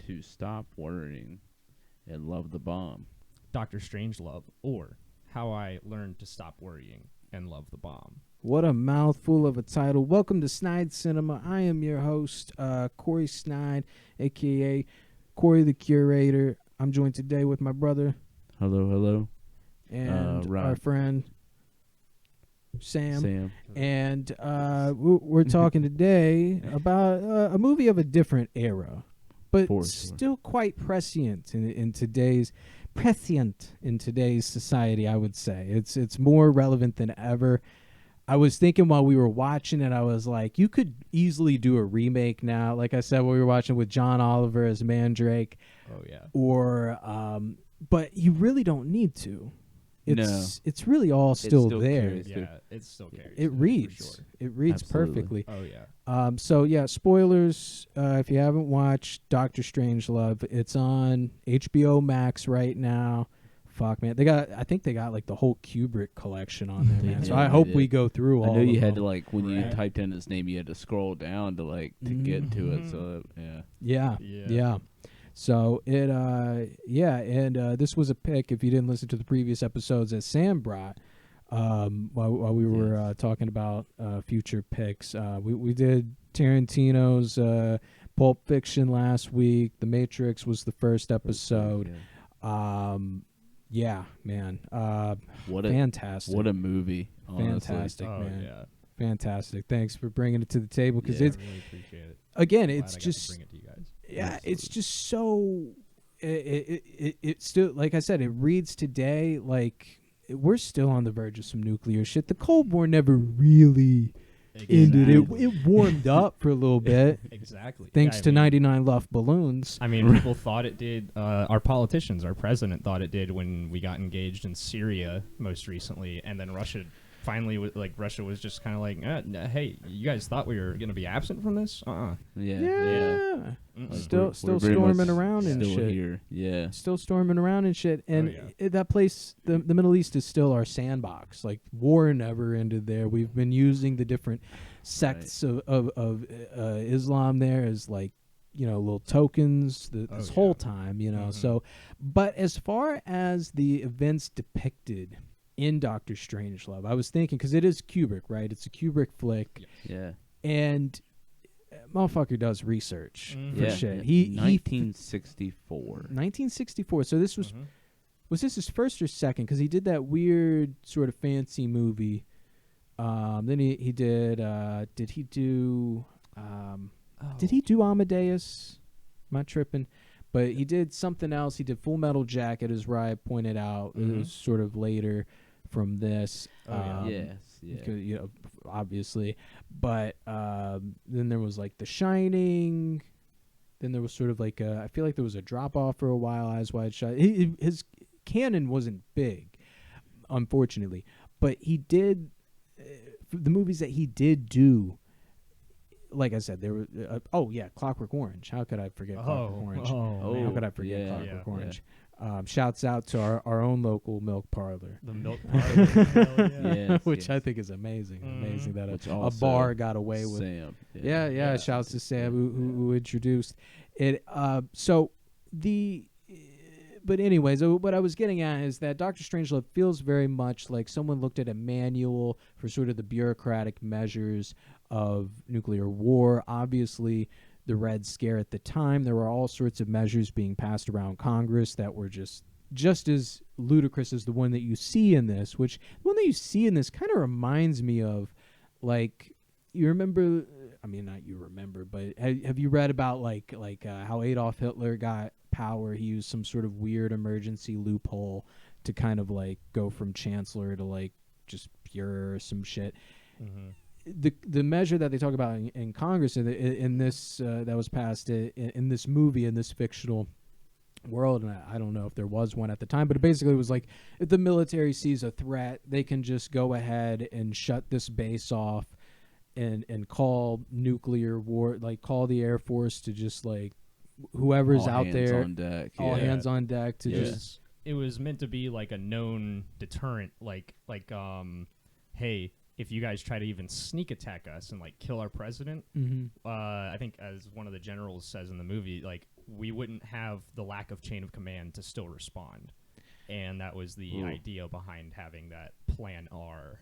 to stop worrying and love the bomb. Dr. Strangelove, or How I Learned to Stop Worrying and Love the Bomb. What a mouthful of a title. Welcome to Snide Cinema. I am your host, Corey Snide, a.k.a. Corey the Curator. I'm joined today with my brother. Hello. And Rob. our friend, Sam. Sam. And we're talking today about a movie of a different era, but still quite prescient in today's society, I would say. It's more relevant than ever. I was thinking while we were watching it, I was like, you could easily do a remake now. Like I said, we were watching with John Oliver as Mandrake. Oh, yeah. Or, but you really don't need to. It's really all still there. Yeah, it still carries. It reads. Sure. It reads Absolutely. perfectly. Oh, yeah. So, yeah, spoilers. If you haven't watched Doctor Strangelove, it's on HBO Max right now. Fuck, man. I think they got like the whole Kubrick collection on there, man. So I hope we go through all of them. I know you had to, like, when you typed in his name, you had to scroll down to, like, to get to it. So, yeah. So this was a pick, if you didn't listen to the previous episodes that Sam brought while we were talking about future picks. We did Tarantino's Pulp Fiction last week. The Matrix was the first episode. Yeah, man. Fantastic. What a movie. Honestly. Fantastic, man. Yeah. Fantastic. Thanks for bringing it to the table, because I really appreciate it. Again, Glad it's I got just to bring it to you guys. Yeah, Absolutely. it's just so. It still, like I said, it reads today like we're still on the verge of some nuclear shit. The Cold War never really ended. It warmed up for a little bit. Exactly. Thanks to 99 Luft balloons. I mean, people thought it did. Our politicians, our president thought it did when we got engaged in Syria most recently, and then Russia finally, Russia was just kind of like, hey, you guys thought we were going to be absent from this? Yeah. Like Still we're very storming much around and still shit. Here. Yeah. Still storming around and shit. And that place, the Middle East, is still our sandbox. Like, war never ended there. We've been using the different sects of Islam there as, like, little tokens this whole time, So, but as far as the events depicted in Doctor Strangelove, I was thinking, because it is Kubrick, right? It's a Kubrick flick. Yeah. And motherfucker does research for shit. He 1964. 1964. So this was this his first or second? Because he did that weird sort of fancy movie. Then he did. Did he do Amadeus? Am I tripping? But he did something else. He did Full Metal Jacket, as Rye pointed out. It was sort of later from this. Because, obviously. But then there was like The Shining. Then there was sort of like I feel like there was a drop off for a while. Eyes Wide Shut. His canon wasn't big, unfortunately. But he did the movies that he did do. Like I said, there were Clockwork Orange. How could I forget Clockwork Orange? How could I forget Clockwork Orange? Shouts out to our own local milk parlor. The milk parlor. Yes, which I think is amazing. Amazing that a bar got away with. Sam. Yeah. Shouts to Sam who introduced it. But anyways, what I was getting at is that Doctor Strangelove feels very much like someone looked at a manual for sort of the bureaucratic measures of nuclear war. Obviously, the Red Scare at the time, there were all sorts of measures being passed around Congress that were just as ludicrous as the one that you see in this, which the one that you see in this kind of reminds me of, like, you remember, I mean, not you remember, but have you read about like how Adolf Hitler got power? He used some sort of weird emergency loophole to kind of like go from chancellor to like just pure or some shit. The measure that they talk about in Congress in this that was passed in this movie, in this fictional world, and I don't know if there was one at the time, but it basically was like, if the military sees a threat, they can just go ahead and shut this base off and call nuclear war, like call the Air Force to just like whoever's all out there, on deck, all hands on deck to It was meant to be like a known deterrent, like hey, if you guys try to even sneak attack us and like kill our president, I think as one of the generals says in the movie, like we wouldn't have the lack of chain of command to still respond. And that was the idea behind having that Plan R.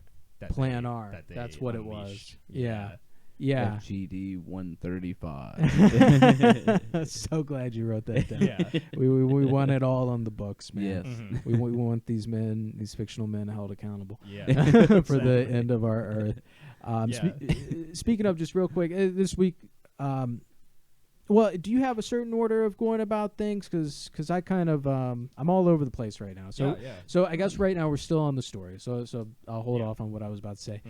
Plan R. That That's what unleashed. it was. Yeah. FGD 135. So glad you wrote that down. Yeah. We want it all on the books, man. Yes. We want these fictional men held accountable Yeah. for the end of our earth. Speaking of, just real quick, this week, well, do you have a certain order of going about things? Because I kind of, I'm all over the place right now. So so I guess right now we're still on the story. So I'll hold off on what I was about to say.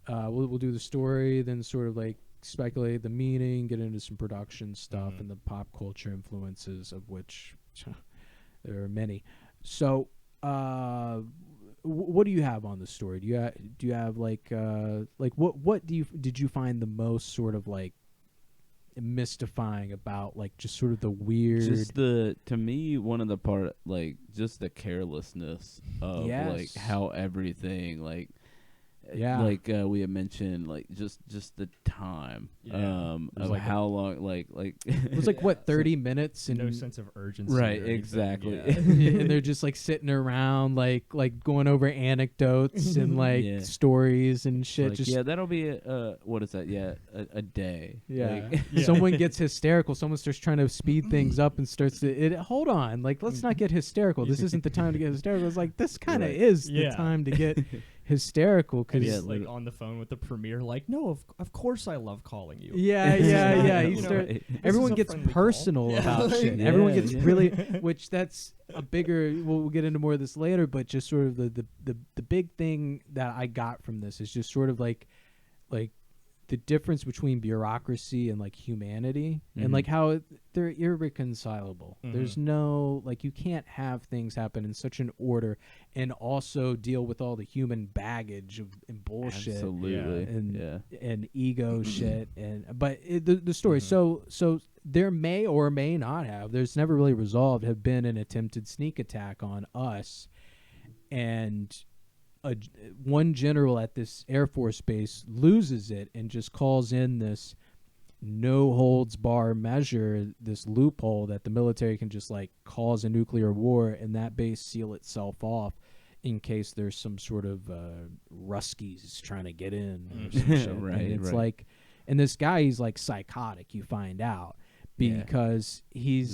We'll do the story, then sort of like speculate the meaning, get into some production stuff and the pop culture influences, of which there are many. So what do you have on the story? Do you have like what did you find the most sort of like mystifying about, like, just sort of the weird, just to me, one of the part, like, just the carelessness of like how everything, like we had mentioned, like just the time of like how long, like it was like what, 30 minutes and no sense of urgency, right? Exactly. And they're just like sitting around like going over anecdotes and like stories and shit. Like, just that'll be what is that? A day. Like, someone gets hysterical, someone starts trying to speed things up and starts to hold on, like, let's not get hysterical, this isn't the time to get hysterical. It's like, this kind of is the time to get hysterical, because like on the phone with the premiere, like, no, of course I love calling you. Everyone gets personal about shit. Everyone gets really, which that's a bigger, we'll get into more of this later, but just sort of the big thing that I got from this is just sort of like the difference between bureaucracy and like humanity, and like how they're irreconcilable. There's no, like, you can't have things happen in such an order and also deal with all the human baggage and bullshit. Absolutely. And ego shit. But the story, so there may or may not have, there's never really resolved, have been an attempted sneak attack on us, and one general at this Air Force base loses it and just calls in this no holds bar measure, this loophole that the military can just like cause a nuclear war and that base seal itself off in case there's some sort of Ruskies trying to get in or some shit. Right, and it's like, and this guy, he's like psychotic, you find out, because he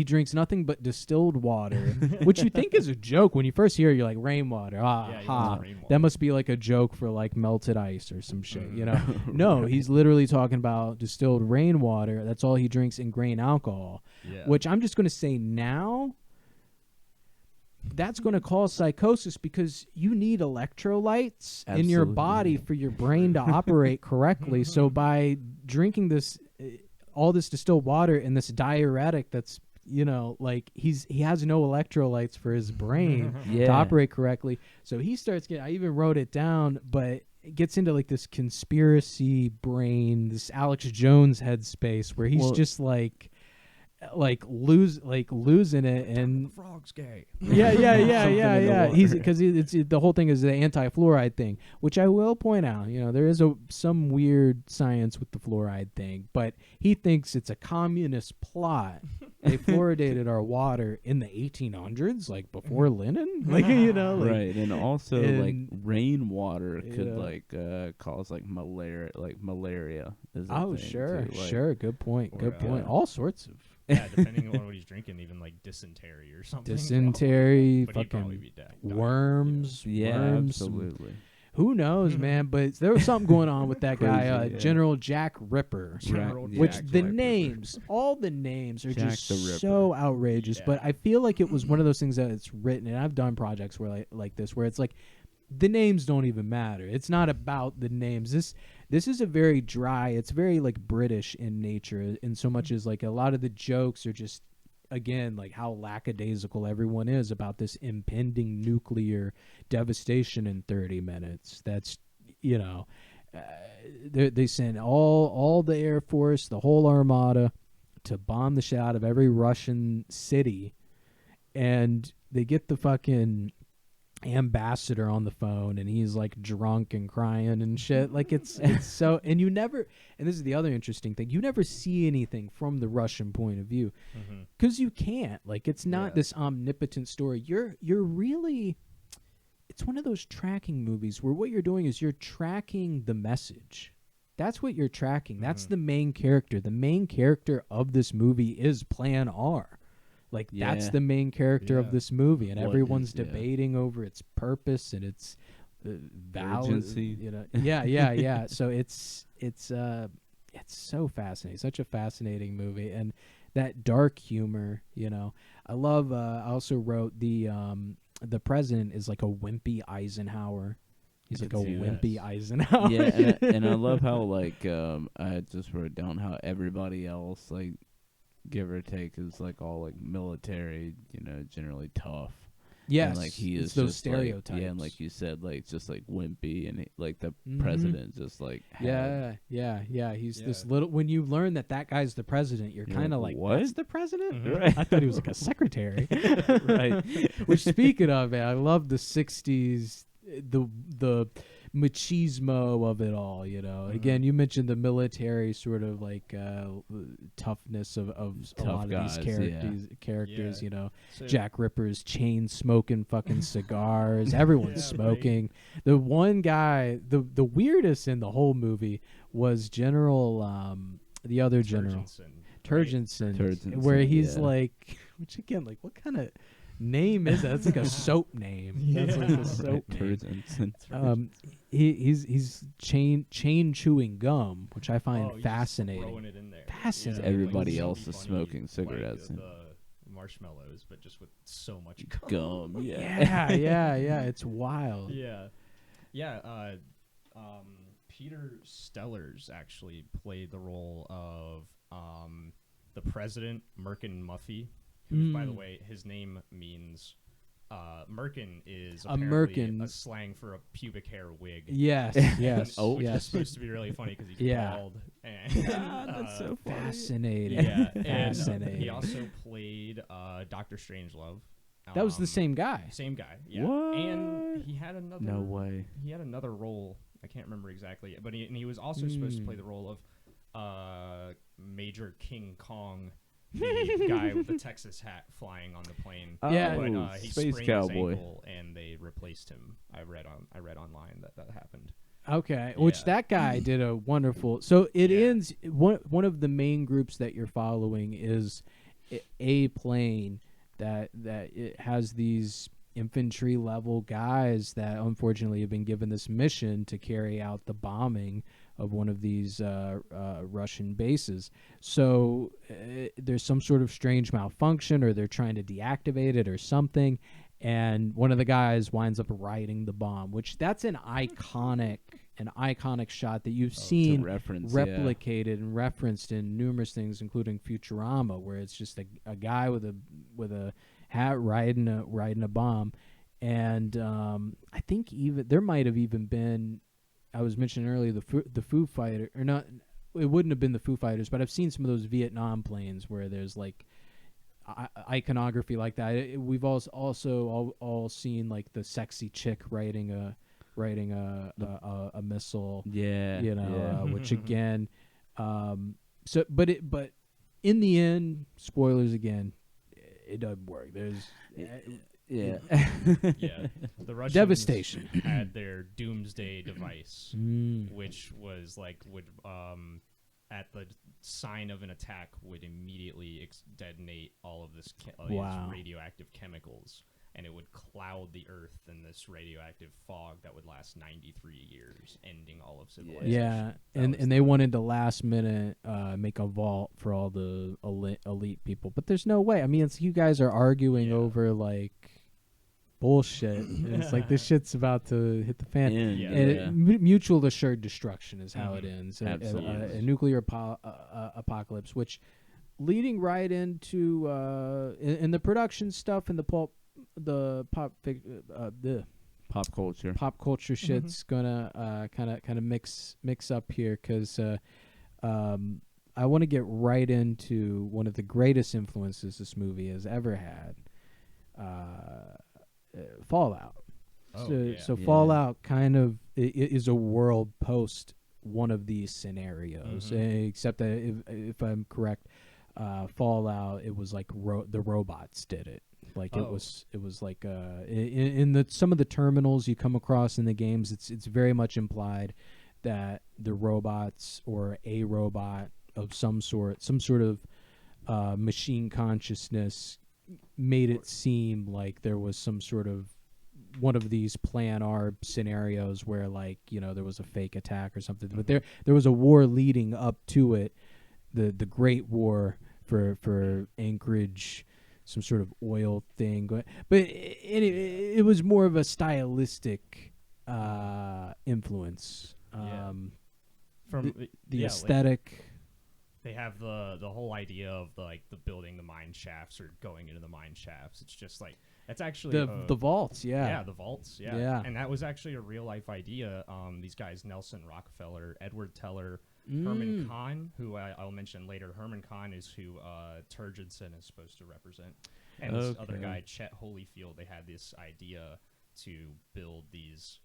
drinks nothing but distilled water, which you think is a joke when you first hear it. You're like, rainwater, that must be like a joke for like melted ice or some shit, you know? No, he's literally talking about distilled rainwater. That's all he drinks, in grain alcohol, which I'm just going to say now, that's going to cause psychosis, because you need electrolytes in your body for your brain to operate correctly. So by drinking this, all this distilled water and this diuretic that's, you know, like, he has no electrolytes for his brain to operate correctly. So he starts getting, I even wrote it down, but it gets into like this conspiracy brain, this Alex Jones headspace where he's just losing it, and the frog's gay. He's, because it's the whole thing is the anti-fluoride thing, which I will point out, you know, there is some weird science with the fluoride thing, but he thinks it's a communist plot. They fluoridated our water in the 1800s, like before Lenin, like, you know, like, right, and also like rainwater could like cause like malaria, is a thing sure, too, like, sure, good point, all sorts of. Yeah, depending on what he's drinking, even like dysentery or something. Dysentery, But he'd probably fucking be dead. worms. Worms, absolutely. Who knows, man? But there was something going on with that guy, General Jack Ripper. Which the names, all the names are Jack just so outrageous. But I feel like it was one of those things that it's written, and I've done projects where like this, where it's like the names don't even matter. It's not about the names. This is a very dry, it's very like British in nature, in so much as like a lot of the jokes are just, again, like how lackadaisical everyone is about this impending nuclear devastation in 30 minutes. That's, you know, they send all the Air Force, the whole armada, to bomb the shit out of every Russian city, and they get the fucking ambassador on the phone, and he's like drunk and crying and shit. Like it's so, and you never, and this is the other interesting thing, you never see anything from the Russian point of view, because you can't. Like it's not this omnipotent story. You're really, it's one of those tracking movies where what you're doing is you're tracking the message. That's what you're tracking. That's the main character. The main character of this movie is Plan R. Like that's the main character of this movie, and everyone's debating over its purpose and its value. You know, yeah. So it's so fascinating. Such a fascinating movie, and that dark humor. You know, I love. I also wrote the president is like a wimpy Eisenhower. He's like a wimpy Eisenhower. Yeah, and I love how like I just wrote down how everybody else, like, give or take, is like all like military, you know, generally tough. Yes, and like he is those just stereotypes. Like, yeah, and like you said, like just like wimpy, and like the president just like yeah. He's this little. When you learn that guy's the president, you're kind of like, what? That's the president? Right. I thought he was like a secretary. Right. Which, speaking of it, I love the '60s. The machismo of it all, you know. Again, you mentioned the military sort of like toughness of a lot of these characters, you know. So Jack Ripper's chain smoking fucking cigars. Everyone's smoking. Right. The one guy, the weirdest in the whole movie was General the other general Turgensen, where he's like, which again, like, what kind of name is that? It's like a soap name. That's like a soap name. He's chain chewing gum, which I find fascinating. Throwing it in there. Fascinating. Everybody else is smoking cigarettes and marshmallows, but just with so much gum. Yeah. It's wild. Yeah. Peter Stellers actually played the role of the president, Merkin Muffy. Who, by the way, his name means merkin is apparently a slang for a pubic hair wig. Yes. Which is supposed to be really funny because he's bald. And, that's so fascinating. Yeah, fascinating. He also played Dr. Strangelove. That was the same guy. Same guy. Yeah. What? And he had another. No way. He had another role. I can't remember exactly, but he was also supposed to play the role of Major King Kong. The guy with the Texas hat flying on the plane. But he Space sprained Cowboy. his ankle and they replaced him. I read online that happened. Okay, which that guy did a wonderful. So it ends. One of the main groups that you're following is a plane that it has these infantry level guys that unfortunately have been given this mission to carry out the bombing of one of these Russian bases. So there's some sort of strange malfunction, or they're trying to deactivate it or something, and one of the guys winds up riding the bomb, which that's an iconic shot that you've seen replicated and referenced in numerous things, including Futurama, where it's just a guy with a hat riding a bomb. And I think even there might have even been, I was mentioning earlier, the Foo Fighter, or not, it wouldn't have been the Foo Fighters, but I've seen some of those Vietnam planes where there's like iconography like that. We've also all seen like the sexy chick riding a missile. Yeah, you know, which again, but in the end, spoilers again, it doesn't work. There's. Yeah. The Russians devastation had their doomsday device, which was like would at the sign of an attack would immediately detonate all of this these radioactive chemicals, and it would cloud the earth in this radioactive fog that would last 93 years, ending all of civilization. Yeah, and they wanted to last minute make a vault for all the elite people, but there's no way. I mean, you guys are arguing over like bullshit. It's like this shit's about to hit the fan. Mutual assured destruction is how it ends. A nuclear apocalypse, which leading right into in the production stuff and the pop culture shit's gonna kind of mix up here, because I want to get right into one of the greatest influences this movie has ever had, Fallout. So Fallout kind of is a world post one of these scenarios, except that if I'm correct, Fallout, it was like the robots did it. Like it was like in the some of the terminals you come across in the games, it's very much implied that the robots or a robot of some sort of machine consciousness made it seem like there was some sort of one of these Plan R scenarios where, like, you know, there was a fake attack or something. But there was a war leading up to it, the Great War for Anchorage, some sort of oil thing. But it was more of a stylistic influence. From the aesthetic. Like, they have the whole idea of the building the mine shafts or going into the mine shafts. It's just like that's actually the vaults, the vaults, and that was actually a real life idea. These guys, Nelson Rockefeller, Edward Teller, Herman Kahn, who I'll mention later. Herman Kahn is who Turgidson is supposed to represent, and this other guy, Chet Holyfield. They had this idea to build these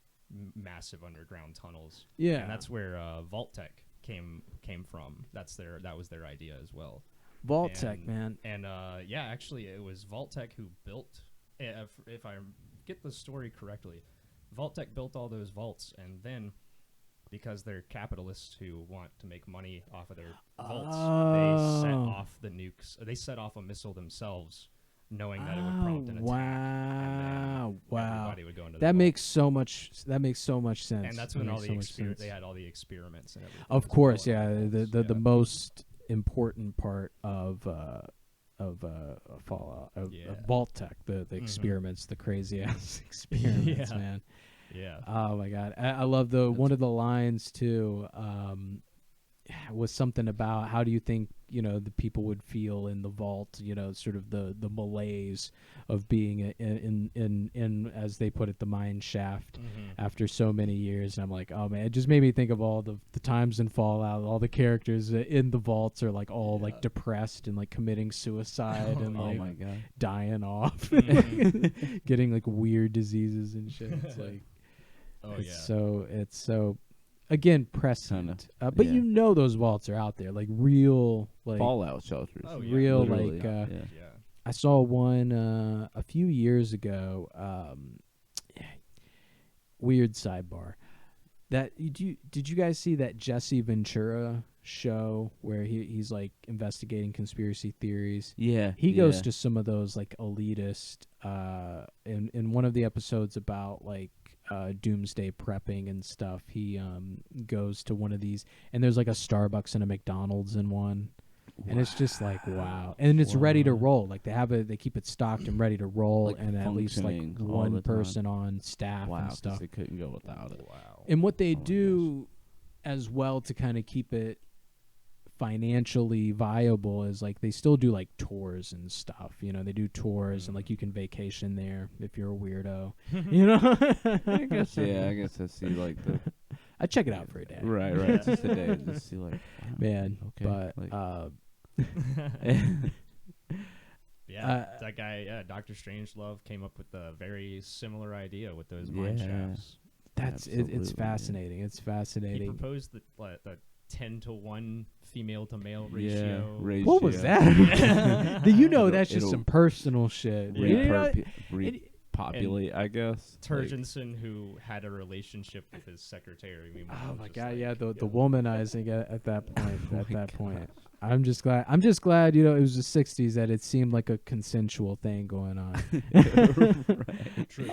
massive underground tunnels. Yeah, and that's where Vault-Tec came from. That was their idea as well. Vault-Tec, man. And actually, it was Vault-Tec who built. If I get the story correctly, Vault-Tec built all those vaults, and then because they're capitalists who want to make money off of their vaults, they set off the nukes. They set off a missile themselves, knowing that it would prompt an attack. Wow! Everybody would go into that the makes so much. That makes so much sense. And that's when all the they had all the experiments and everything. Of course, yeah. The most important part of Fallout, of Vault-Tec, the experiments, the crazy ass experiments, man. Yeah. Oh my God, I love one of the lines too. Was something about how do you think, you know, the people would feel in the vault, you know, sort of the malaise of being in as they put it, the mine shaft after so many years. And I'm like, oh man, it just made me think of all the times in Fallout, all the characters in the vaults are like all like depressed and like committing suicide and like my God, dying off, getting like weird diseases and shit. It's like, it's so again, prescient. But you know those vaults are out there, like real, like Fallout shelters. Real, literally. like I saw one a few years ago. Weird sidebar. That did you guys see that Jesse Ventura show where he's like investigating conspiracy theories? Yeah, he goes to some of those like elitist. In one of the episodes about like doomsday prepping and stuff, he goes to one of these, and there's like a Starbucks and a McDonald's in one. And it's just like, wow. And it's ready to roll. Like they keep it stocked and ready to roll, like, and at least like one person on staff and stuff. They couldn't go without it. Wow. And what they do as well to kind of keep it financially viable is like they still do like tours and stuff. You know, they do tours and like you can vacation there if you're a weirdo. You know? I guess I see like the I check it out for a day. Right. Just a day. Just see like, wow, man. okay, but like, that guy, Dr. Strangelove came up with a very similar idea with those mine shafts. That's it's fascinating. Yeah. It's fascinating. He proposed the 10-to-1 female to male ratio. What was that? You know, that's just some personal shit. Repopulate, I guess. Turgidson, who had a relationship with his secretary. Oh my God! The womanizing at that point. I'm just glad, you know, it was the '60s, that it seemed like a consensual thing going on. Right. True.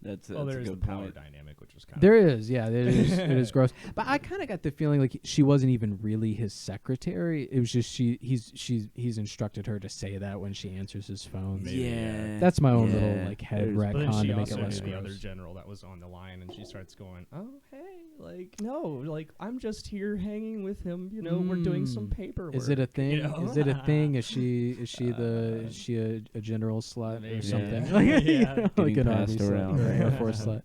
That's there's a the good power point. dynamic, which was kind there is, it is gross. But I kind of got the feeling like she wasn't even really his secretary. It was just he's instructed her to say that when she answers his phone. Yeah, that's my own little like head retcon to make it less the gross. other general that was on the line, and she starts going, "Oh hey, like no, like I'm just here hanging with him. You know, we're doing some paperwork." Is it a thing? You know? Is it a thing? Is she a general slut or something? Like an Army slut or Air Force slut.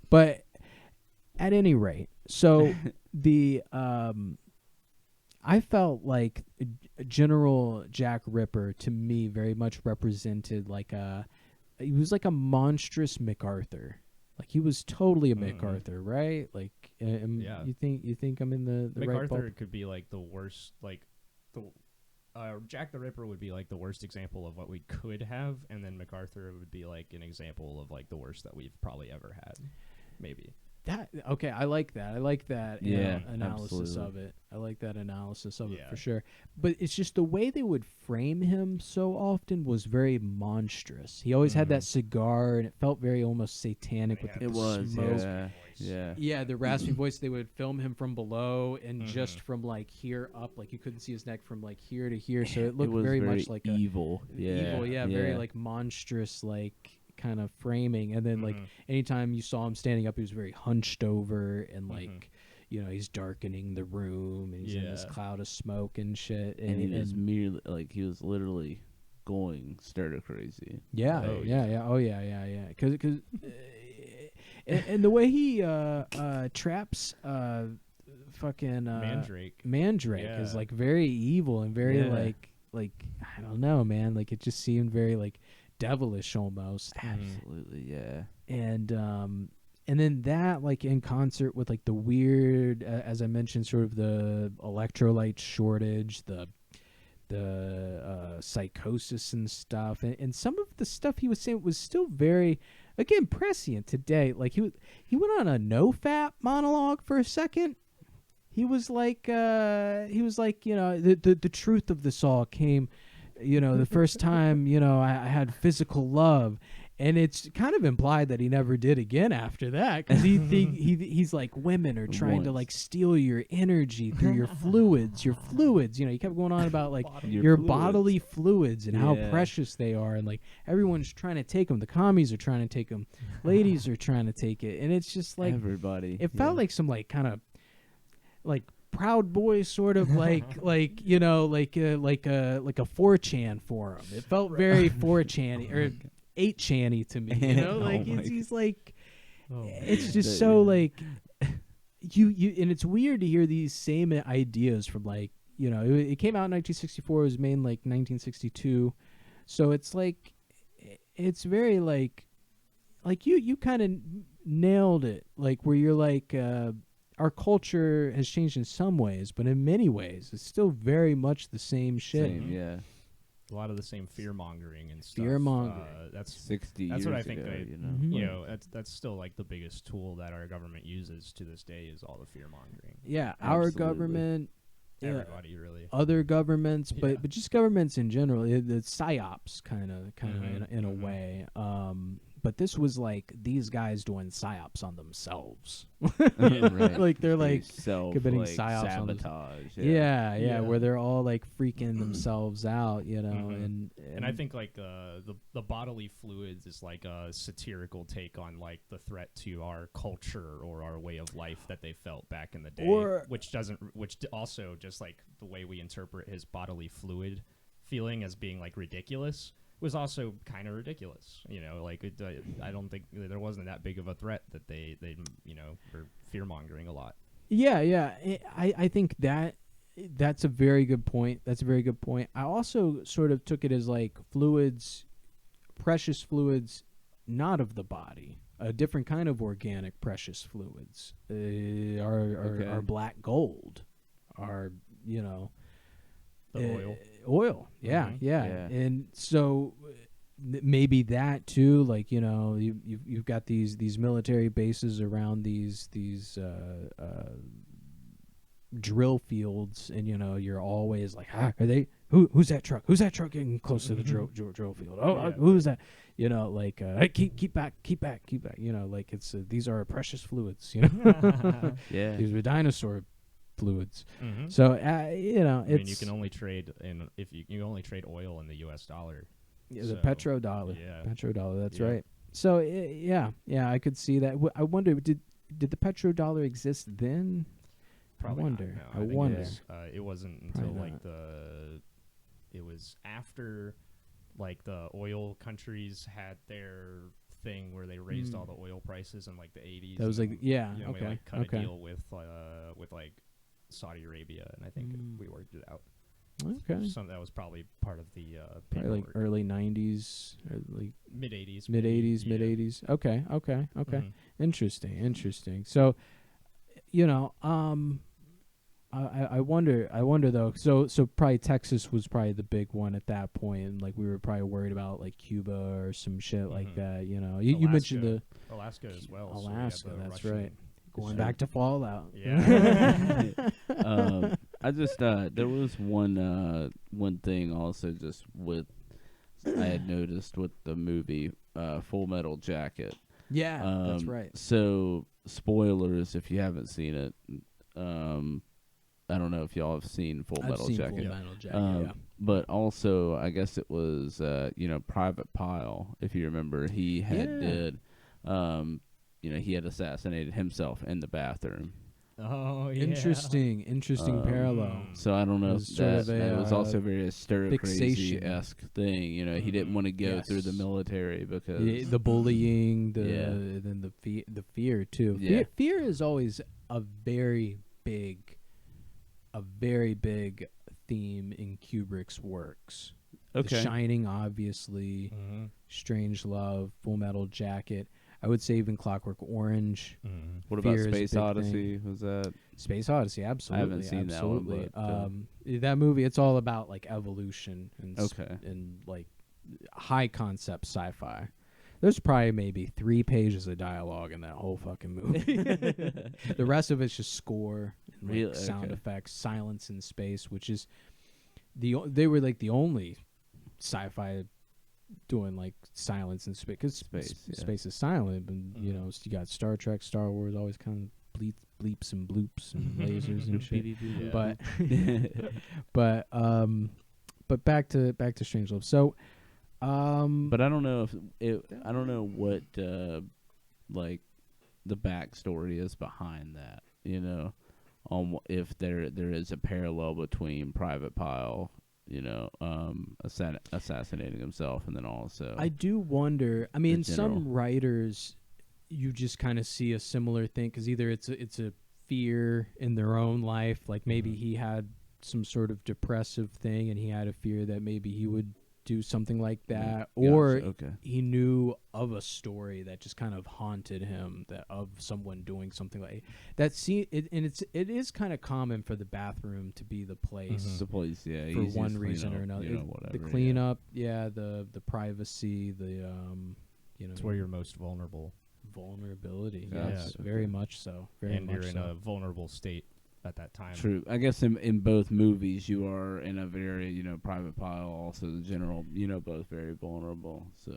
But at any rate, so the I felt like General Jack Ripper to me very much represented like he was like a monstrous MacArthur. Like he was totally a MacArthur, right? Like, yeah. You think I'm in the right MacArthur ballpark? could be like the worst, like the Jack the Ripper would be like the worst example of what we could have, and then MacArthur would be like an example of like the worst that we've probably ever had, maybe. Okay, I like that. I like that analysis absolutely. of it. I like that analysis of it for sure. But it's just the way they would frame him so often was very monstrous. He always had that cigar, and it felt very almost satanic with the smoke. Yeah, the raspy voice. They would film him from below and just from like here up, like you couldn't see his neck from like here to here. So it looked very much like evil. Very like monstrous, like kind of framing. And then like anytime you saw him standing up, he was very hunched over and like he's darkening the room and he's in this cloud of smoke and shit, and he was merely like he was literally going stir crazy. Because and the way he traps fucking Mandrake is like very evil and very like I don't know, man, like it just seemed very like devilish almost. Absolutely, yeah. And then that, like, in concert with like the weird, as I mentioned, sort of the electrolyte shortage, the psychosis and stuff, and some of the stuff he was saying was still very, again, prescient today. Like he went on a no fap monologue for a second. He was like the truth of this all came, the first time I had physical love. And it's kind of implied that he never did again after that, because he's like, women are trying to like steal your energy through your fluids. Your fluids, he kept going on about like your bodily fluids and how precious they are, and like everyone's trying to take them. The commies are trying to take them, ladies are trying to take it, and it's just like everybody. It felt like some like kind of like Proud Boy sort of like like a 4chan forum. It felt very 4chan or 8channy to me, like he's like, it's just so like you and it's weird to hear these same ideas from like it came out in 1964, it was made in like 1962, so it's like it's very like you kind of nailed it, like where you're like our culture has changed in some ways, but in many ways it's still very much the same shit. A lot of the same fear mongering and stuff. That's 60 years That's what I think. ago, That's still like the biggest tool that our government uses to this day is all the fear mongering. Yeah, our government, everybody really, other governments, but just governments in general. The psyops kind of in a way. But this was like these guys doing psyops on themselves. Like they're like committing psyops sabotage. Where they're all like freaking themselves out, and I think like the bodily fluids is like a satirical take on like the threat to our culture or our way of life that they felt back in the day, which also just like the way we interpret his bodily fluid feeling as being like ridiculous was also kind of ridiculous, like I don't think there wasn't that big of a threat that they were fear mongering a lot. I think that's a very good point. I also sort of took it as like fluids, precious fluids, not of the body, a different kind of organic precious fluids, our black gold, our the oil. And so maybe that too, like you've got these military bases around these drill fields, and you're always like, are they who's that truck getting close to the drill field? Who's that? Like hey, keep back, like it's these are precious fluids, these are dinosaur fluids. So it's, you can only trade if you only trade oil in the U.S. dollar. The petrodollar. Petrodollar. That's right. So I could see that. I wonder, did the petrodollar exist then? Probably I wonder. not, no. I wonder. It wasn't until like it was after like the oil countries had their thing where they raised all the oil prices in like the 80s. That was like we cut a deal with like Saudi Arabia, and I think we worked it out. Okay. That was probably part of the probably like early 90s, like mid 80s. Mid 80s. Okay. Mm-hmm. Interesting. So, I wonder though. So probably Texas was probably the big one at that point, and like we were probably worried about like Cuba or some shit like that. You mentioned the Alaska as well. Alaska, so that's Russian right. Going back to Fallout. Yeah. I just there was one thing also just with I had noticed with the movie Full Metal Jacket. Yeah, that's right. So spoilers if you haven't seen it. I don't know if y'all have seen Full Metal Jacket. Full Metal Jacket, yeah. But also, I guess it was, Private Pile. If you remember, he had he had assassinated himself in the bathroom. Oh, yeah. Interesting parallel. So I don't know if that was also very a stir-crazy-esque thing. He didn't want to go through the military because the bullying, then the fear too. Yeah. Fear is always a very big theme in Kubrick's works. Okay. The Shining, obviously, Strangelove, Full Metal Jacket. I would say even Clockwork Orange. What about Space Odyssey? Thing. Was that Space Odyssey? Absolutely, I haven't seen that one. But, that movie, it's all about like evolution and like high concept sci-fi. There's probably maybe 3 pages of dialogue in that whole fucking movie. The rest of it's just score, and like sound effects, silence in space, which is they were like the only sci-fi doing like silence in space, because space is silent. And you got Star Trek, Star Wars, always kind of bleeps and bloops and lasers and shit. But back to Strangelove. So. But I don't know I don't know what like the backstory is behind that. If there is a parallel between Private Pile, assassinating himself, and then also I do wonder. I mean, some writers, you just kind of see a similar thing because either it's a fear in their own life, like maybe he had some sort of depressive thing, and he had a fear that maybe he would do something like that, or he knew of a story that just kind of haunted him, that of someone doing something like that. It is kind of common for the bathroom to be the place, for one reason or another. The cleanup, the privacy, it's where you're most vulnerable. Vulnerability, yes, very much so. And you're in a vulnerable state at that time. True. I guess in both movies you are in a very, Private Pile, also the general, both very vulnerable. So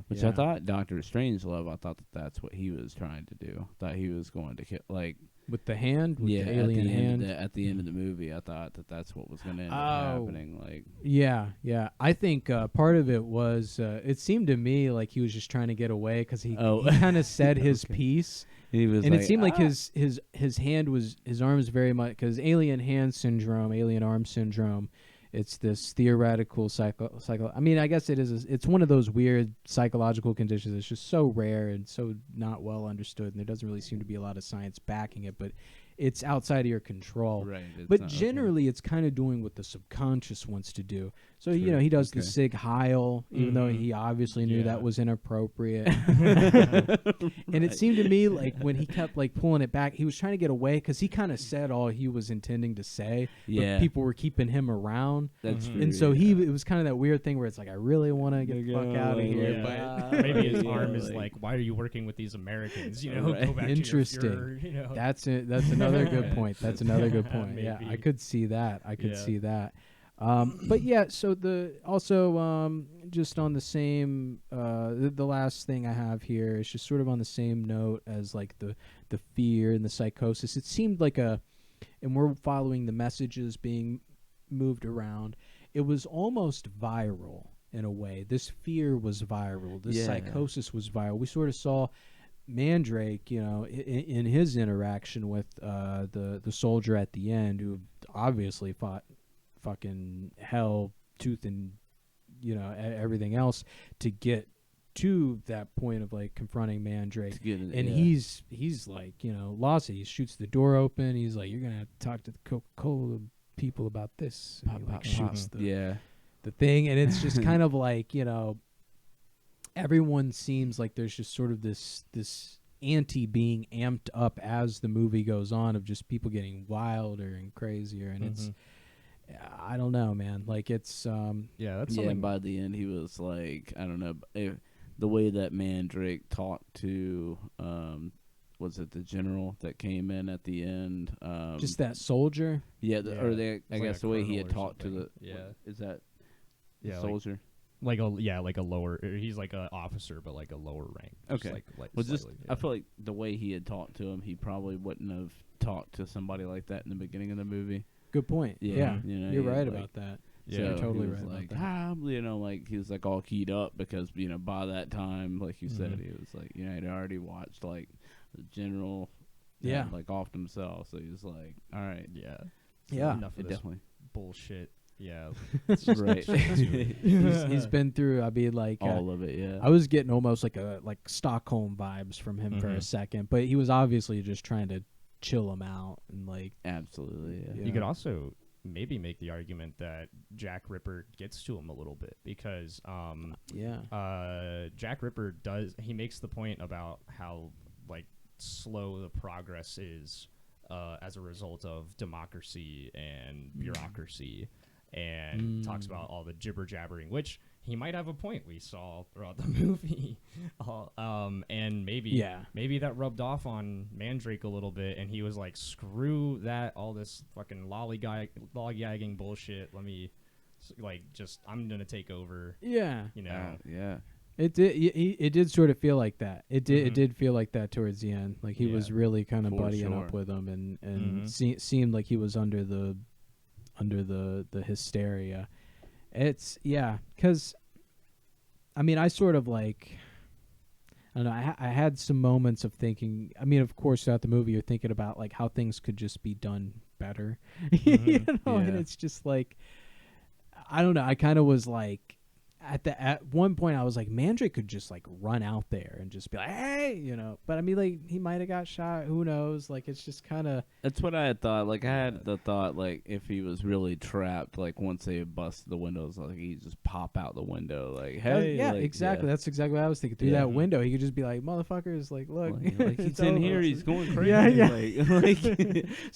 which I thought Dr. Strangelove, I thought that's what he was trying to do. I thought he was going to kill, like with the hand, the alien hand. At the end of the movie, I thought that's what was going to end up happening. Like, I think part of it was it seemed to me like he was just trying to get away because he kind of said his piece. And it seemed like his hand was, his arm was very much, because alien hand syndrome, alien arm syndrome, it's this theoretical psycho. I mean, I guess it's one of those weird psychological conditions. It's just so rare and so not well understood, and there doesn't really seem to be a lot of science backing it, but it's outside of your control. Right. But generally, it's kind of doing what the subconscious wants to do. So, he does the Sig Heil, even though he obviously knew that was inappropriate. And it seemed to me like when he kept like pulling it back, he was trying to get away because he kind of said all he was intending to say. But people were keeping him around. That's true. And so it was kind of that weird thing where it's like, I really want to get the fuck out of here. But maybe his arm is like, why are you working with these Americans? Go back Interesting. to your That's another good point. That's another good point. Yeah, I could see that. See that. But so just on the same, the last thing I have here is just sort of on the same note as like the fear and the psychosis. It seemed like and we're following the messages being moved around. It was almost viral in a way. This fear was viral. This psychosis was viral. We sort of saw Mandrake, in his interaction with the soldier at the end, who obviously fought fucking hell, tooth and everything else to get to that point of like confronting Mandrake. He's like, lost it. He shoots the door open. He's like, you're gonna have to talk to the Coca-Cola people about this. Pop, And he, like, pop, shoots pop. the thing, and it's just kind of like, you know, everyone seems like there's just sort of this ante being amped up as the movie goes on, of just people getting wilder and crazier, and it's, I don't know, man. Like, it's that's yeah. By the end, he was like, I don't know, the way that Mandrake talked to, was it the general that came in at the end? just that soldier. Yeah, or I like guess a the way he colonel had or talked to something. the. Yeah. Is that the Yeah, soldier? Like a lower. He's like an officer, but like a lower rank. Okay. Like Well, just slightly, I feel like the way he had talked to him, he probably wouldn't have talked to somebody like that in the beginning of the movie. Good point. Yeah, you know, you're he was right like, about that. Yeah, you're totally he was right like, about that. you know, like he was like all keyed up because, you know, by that time, like you said, he was like, you know, he'd already watched like the general, like off himself. So he was like, all right, Yeah. Enough of this definitely bullshit. Yeah, right. he's been through. I mean, like all of it. Yeah, I was getting almost like Stockholm vibes from him for a second, but he was obviously just trying to chill him out and like absolutely. Yeah. You could also maybe make the argument that Jack Ripper gets to him a little bit because Jack Ripper makes the point about how like slow the progress is as a result of democracy and bureaucracy, and talks about all the jibber jabbering, which he might have a point. We saw throughout the movie, and maybe that rubbed off on Mandrake a little bit, and he was like, "Screw that! All this fucking lollygagging bullshit. Let me, I'm gonna take over." Yeah, you know. Yeah. It did. It did sort of feel like that. It did. It did feel like that towards the end. Like he was really kind of buddying up with him, and seemed like he was under the hysteria. It's because I mean, I sort of like, I don't know. I had some moments of thinking. I mean, of course, throughout the movie, you're thinking about like how things could just be done better, you know. And it's just like, I don't know. I kind of was like, at one point I was like, Mandrake could just like run out there and just be like, hey, you know. But I mean, like, he might have got shot. Who knows? Like, it's just kind of. That's what I had thought. Like, I had the thought, like, if he was really trapped, like, once they busted the windows, like, he'd just pop out the window, like, hey. Exactly. That's exactly what I was thinking. Through that window, he could just be like, motherfuckers, like, look. Like he's in here, he's going crazy. Yeah.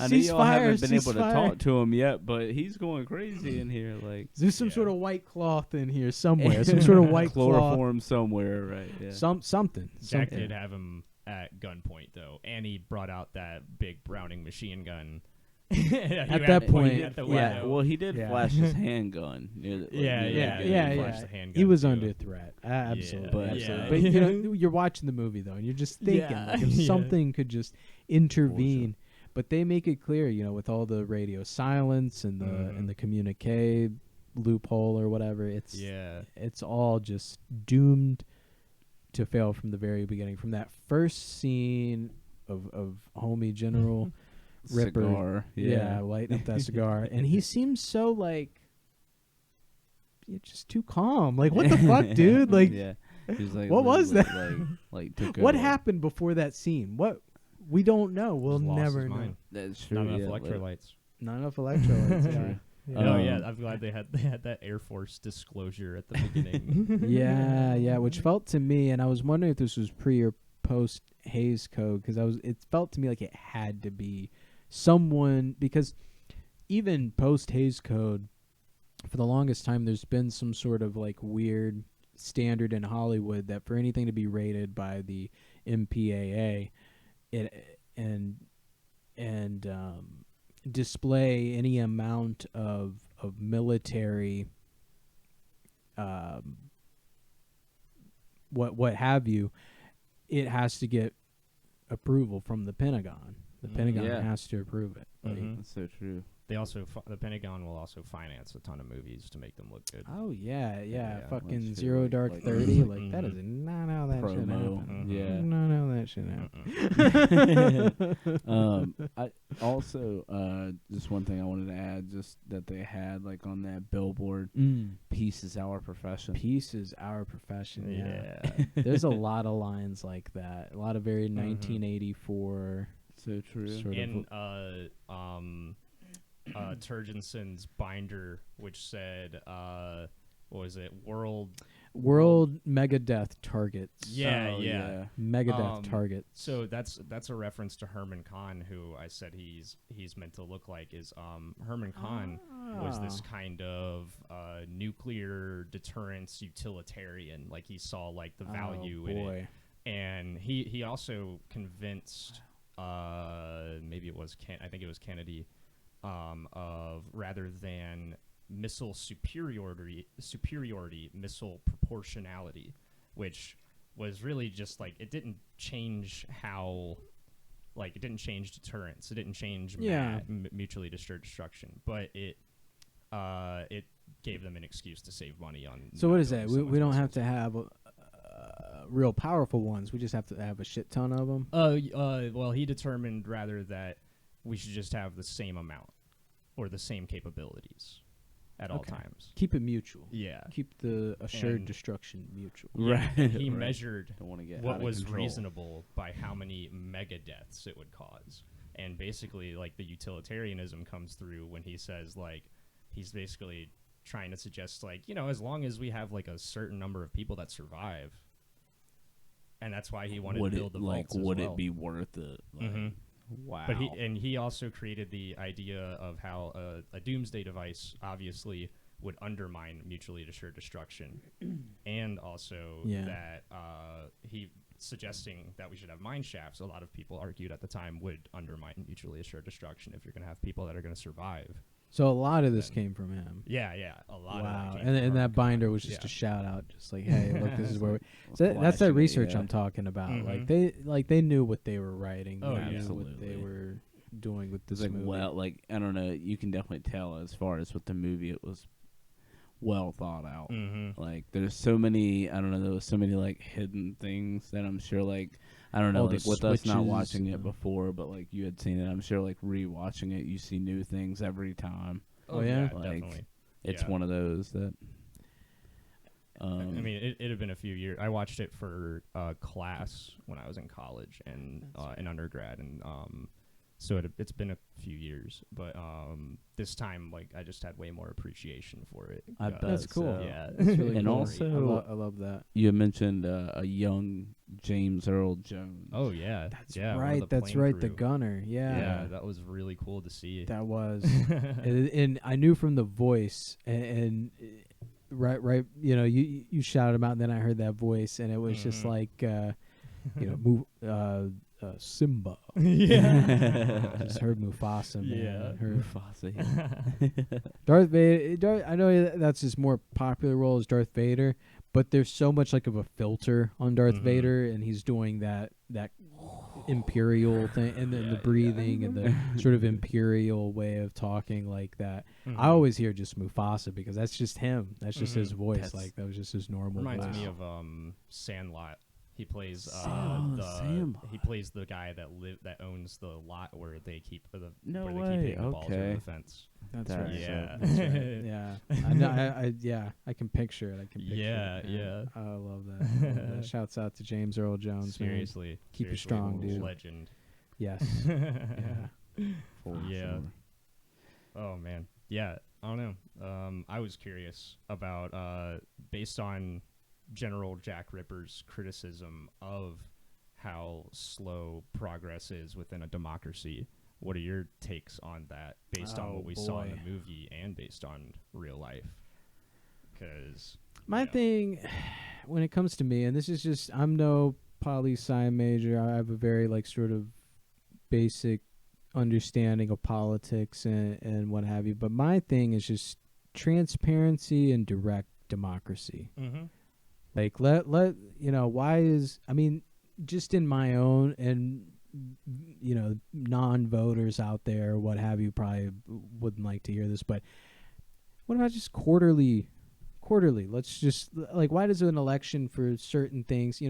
I know y'all haven't been able to talk to him yet, but he's going crazy in here. Like, there's some sort of white cloth in here somewhere. Some sort of white chloroform cloth. somewhere, right? Yeah. Something. Jack did have him at gunpoint though, and he brought out that big Browning machine gun. At that point, well, he did flash his handgun. The handgun he was too. under threat. Absolutely. But but you know, you're watching the movie though, and you're just thinking like, if something could just intervene. But they make it clear, you know, with all the radio silence and the communique loophole or whatever, it's all just doomed to fail from the very beginning. From that first scene of homie General Ripper, cigar, lighting up that cigar, and he seems so like just too calm. Like, what the fuck, dude? Like, he's like, what was that? Like took what happened before that scene? What, we don't know. We'll never know. That's true. Not enough electrolytes. Not enough electrolytes. I'm glad they had that Air Force disclosure at the beginning. Which felt to me, and I was wondering if this was pre or post Hays Code, because it felt to me like it had to be someone, because even post Hays Code, for the longest time, there's been some sort of like weird standard in Hollywood that for anything to be rated by the MPAA, and display any amount of military what have you, it has to get approval from the Pentagon. The Pentagon has to approve it. That's so true. They also the Pentagon will also finance a ton of movies to make them look good. Oh yeah. Fucking That's Zero true. Dark Like 30. Like that is not how that should happen. Yeah. Not how that should happen. I also just one thing I wanted to add, just that they had like on that billboard, "Peace is our profession." Peace is our profession. Yeah. There's a lot of lines like that. A lot of very 1984. So true. Sort and of Turgenson's binder, which said, what was it, World Megadeth targets. Yeah. Megadeth targets. So that's a reference to Herman Kahn, who I said he's meant to look like. Is Herman Kahn was this kind of nuclear deterrence utilitarian. Like he saw like the value in it, and he also convinced maybe it was I think it was Kennedy of rather than missile superiority, missile proportionality, which was really just like it didn't change how, like it didn't change deterrence, it didn't change mutually assured destruction, but it gave them an excuse to save money on. So what is that? We don't have to have real powerful ones. We just have to have a shit ton of them. Well, he determined rather that we should just have the same amount or the same capabilities at all times. Keep it mutual. Yeah. Keep the assured destruction mutual. Right. He measured what was control. Reasonable by how many mega deaths it would cause. And basically, like, the utilitarianism comes through when he says, like, he's basically trying to suggest, like, you know, as long as we have, like, a certain number of people that survive, and that's why he wanted to build the vaults as would well. it be worth it? Like, wow. But he also created the idea of how a doomsday device obviously would undermine mutually assured destruction, and also that he suggesting that we should have mine shafts. A lot of people argued at the time would undermine mutually assured destruction if you're going to have people that are going to survive. So a lot of this came from him. Yeah, a lot. Wow, of that and that binder was just a shout out, just like, hey, look, this is where. That's that research I'm talking about. Like they knew what they were writing. Oh, they knew absolutely. what they were doing with this like, movie. well, like I don't know, you can definitely tell as far as with the movie, it was well thought out. Like there's so many, I don't know, there was so many like hidden things that I'm sure, like I don't know, like with us not watching it before, but like you had seen it, I'm sure like rewatching it, you see new things every time. Oh yeah, like, definitely. It's one of those that. I mean, it had been a few years. I watched it for class when I was in college and in undergrad, and so it's been a few years. But this time, like, I just had way more appreciation for it. I bet. That's cool. Yeah, that's really and cool. also, I love that. You mentioned a young James Earl Jones. Oh yeah, that's right. That's right. The gunner. Yeah, that was really cool to see. That was, and I knew from the voice and right. You know, you shouted him out, and then I heard that voice, and it was just like, Simba. Yeah. I just heard Mufasa, man. Yeah. Heard Mufasa. Darth Vader. I know that's his more popular role as Darth Vader, but there's so much like of a filter on Darth Vader, and he's doing that imperial thing, and then the breathing and the sort of imperial way of talking like that. I always hear just Mufasa because that's just him. That's just his voice. Like that was just his normal voice. Reminds me of Sandlot. He plays he plays the guy that owns the lot where they keep the balls over the fence. That's right. Yeah. That's right. Yeah. I know. I can picture it. Yeah. I love that. Shouts out to James Earl Jones. Seriously. Man. Keep it strong, dude. Legend. Yes. Yeah. Oh man. Yeah. I don't know. I was curious about based on General Jack Ripper's criticism of how slow progress is within a democracy. What are your takes on that, based on what we saw in the movie and based on real life? Because my thing, when it comes to me, and this is just, I'm no poli-sci major. I have a very like sort of basic understanding of politics and what have you. But my thing is just transparency and direct democracy. Like let why is, I mean, just in my own, and non-voters out there, what have you, probably wouldn't like to hear this, but what about just quarterly? Let's just, like, why does an election for certain things,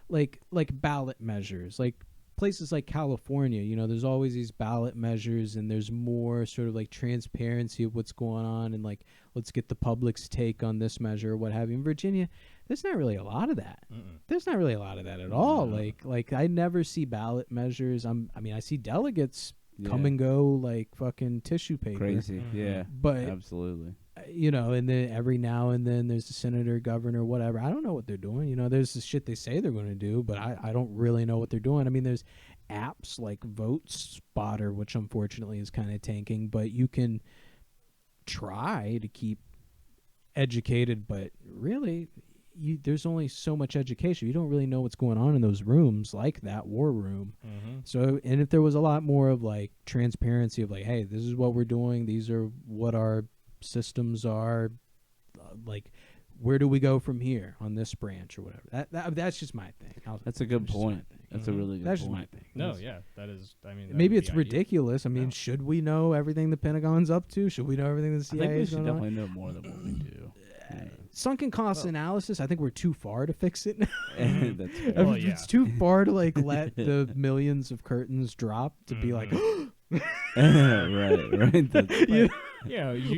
like ballot measures, like places like California, there's always these ballot measures, and there's more sort of like transparency of what's going on, and like, let's get the public's take on this measure or what have you. In Virginia, there's not really a lot of that. There's not really a lot of that at all. Like I never see ballot measures. I mean, I see delegates, come and go like fucking tissue paper. Crazy, yeah. But absolutely. And then every now and then there's a senator, governor, whatever. I don't know what they're doing. There's the shit they say they're going to do, but I don't really know what they're doing. I mean, there's apps like Vote Spotter, which unfortunately is kind of tanking, but you can try to keep educated, but really there's only so much education. You don't really know what's going on in those rooms, like that war room. So, and if there was a lot more of like transparency of like, hey, this is what we're doing, these are what our systems are, like where do we go from here on this branch or whatever. That's just my thing. That's a good point. That's a really good that's point. Just my thing. No, yeah, that is. I mean, maybe it's ridiculous. I mean, should we know everything the Pentagon's up to? Should we know everything the I CIA think we is should going on? definitely know more than what we do. Sunken cost analysis, I think we're too far to fix it now. That's fair. Well, yeah. It's too far to like let the millions of curtains drop to be like, right. That's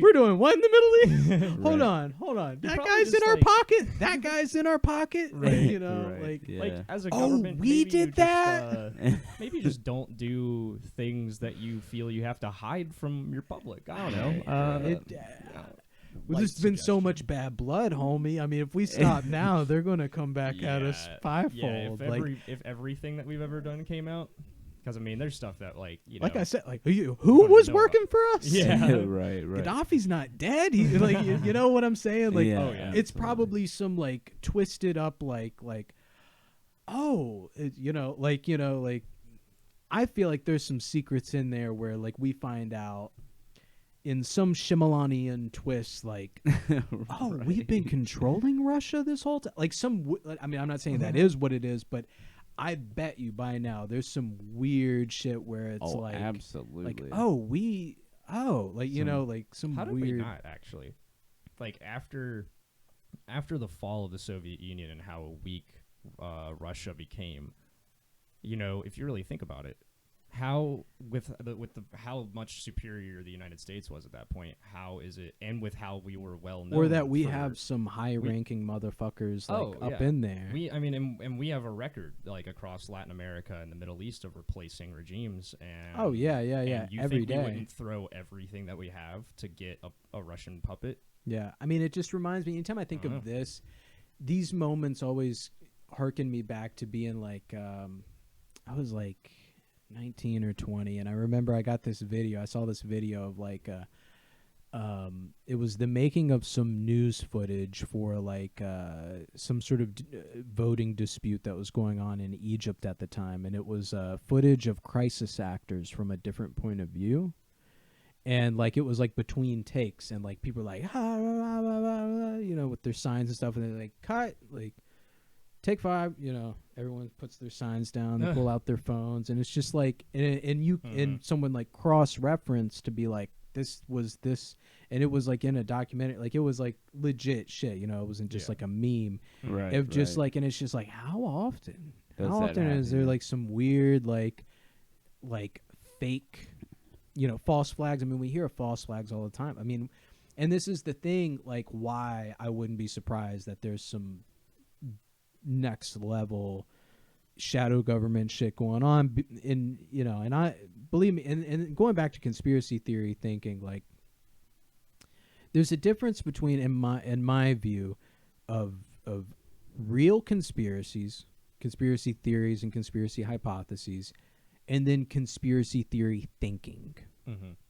we're doing what in the Middle East? Hold on. That probably guy's in our pocket. That guy's in our pocket. Right. right. Like as a Oh, government, we maybe did you that? Just, maybe just don't do things that you feel you have to hide from your public. I don't know. Well, there's been so much bad blood, homie. I mean, if we stop now, they're going to come back at us fivefold. Yeah, if everything that we've ever done came out, because I mean, there's stuff that like like I said, like who was working for us? Yeah, right. Gaddafi's not dead. He, like you know what I'm saying? Like, it's probably some like twisted up like I feel like there's some secrets in there where like we find out in some Shyamalanian twist, like, we've been controlling Russia this whole time. Like I mean, I'm not saying that is what it is, but I bet you by now there's some weird shit where it's like, absolutely, like, like some how did weird. we not actually, like after the fall of the Soviet Union and how weak Russia became, if you really think about it. How how much superior the United States was at that point? How is it, and with how we were well known, or that we have some high-ranking motherfuckers up in there. And we have a record like across Latin America and the Middle East of replacing regimes. And and you every think day. we wouldn't throw everything that we have to get a Russian puppet? Yeah, I mean, it just reminds me. Anytime I think of this, these moments always harken me back to being like, I was like 19 or 20, and I remember I saw this video of like it was the making of some news footage for like some sort of voting dispute that was going on in Egypt at the time, and it was footage of crisis actors from a different point of view, and like it was like between takes, and like people were like with their signs and stuff, and they're like cut, like take 5, everyone puts their signs down, they pull out their phones, and it's just like, and someone like cross-reference to be like, this was this, and it was like in a documentary, like it was like legit shit, it wasn't just like a meme. Right. It just like, and it's just like, how often is there happen? like some weird like fake, false flags? I mean, we hear of false flags all the time. I mean, and this is the thing, like why I wouldn't be surprised that there's some next level shadow government shit going on and I believe me, and going back to conspiracy theory thinking, like there's a difference between in my view of real conspiracy theories and conspiracy hypotheses, and then conspiracy theory thinking.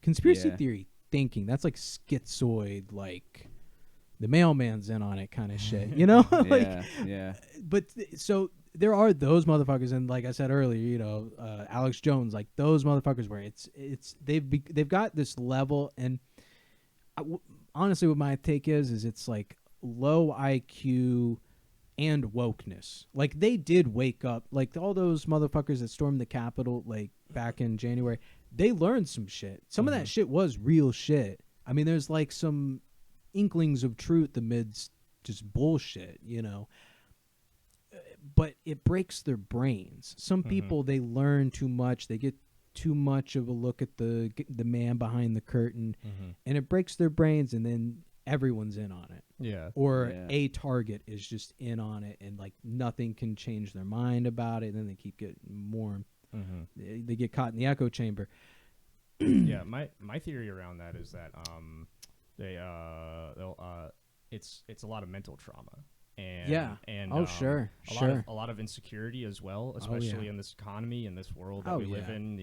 Conspiracy theory thinking, that's like schizoid, like the mailman's in on it kind of shit, But so there are those motherfuckers, and like I said earlier, Alex Jones, like those motherfuckers where they've got this level, and honestly, what my take is it's like low IQ and wokeness. Like they did wake up, like all those motherfuckers that stormed the Capitol, like back in January, they learned some shit. Some of that shit was real shit. I mean, there's like some inklings of truth amidst just bullshit, but it breaks their brains. Some people, they learn too much, they get too much of a look at the man behind the curtain, and it breaks their brains, and then everyone's in on it. Or a target is just in on it, and like nothing can change their mind about it, and then they keep getting more they get caught in the echo chamber. Yeah, my theory around that is that it's a lot of mental trauma. And sure. A lot of insecurity as well, especially in this economy, in this world that we live in.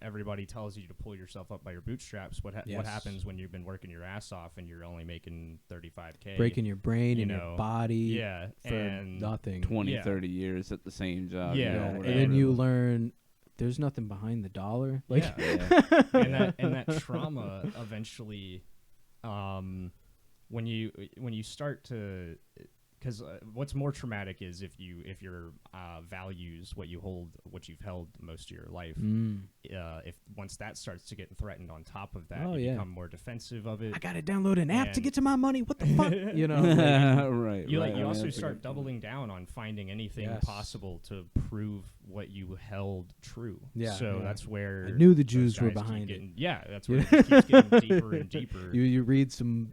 Everybody tells you to pull yourself up by your bootstraps. What happens when you've been working your ass off and you're only making $35K? Breaking your brain and your body for nothing. 20, 30 years at the same job. And then you learn there's nothing behind the dollar. And that trauma eventually, when you start to, because what's more traumatic is if your values, what you've held most of your life, if once that starts to get threatened on top of that, you become more defensive of it. I gotta download an app to get to my money. What the fuck? You also start doubling down on finding anything possible to prove what you held true. That's where I knew the Jews were behind it. That's where it just keeps getting deeper and deeper. You read some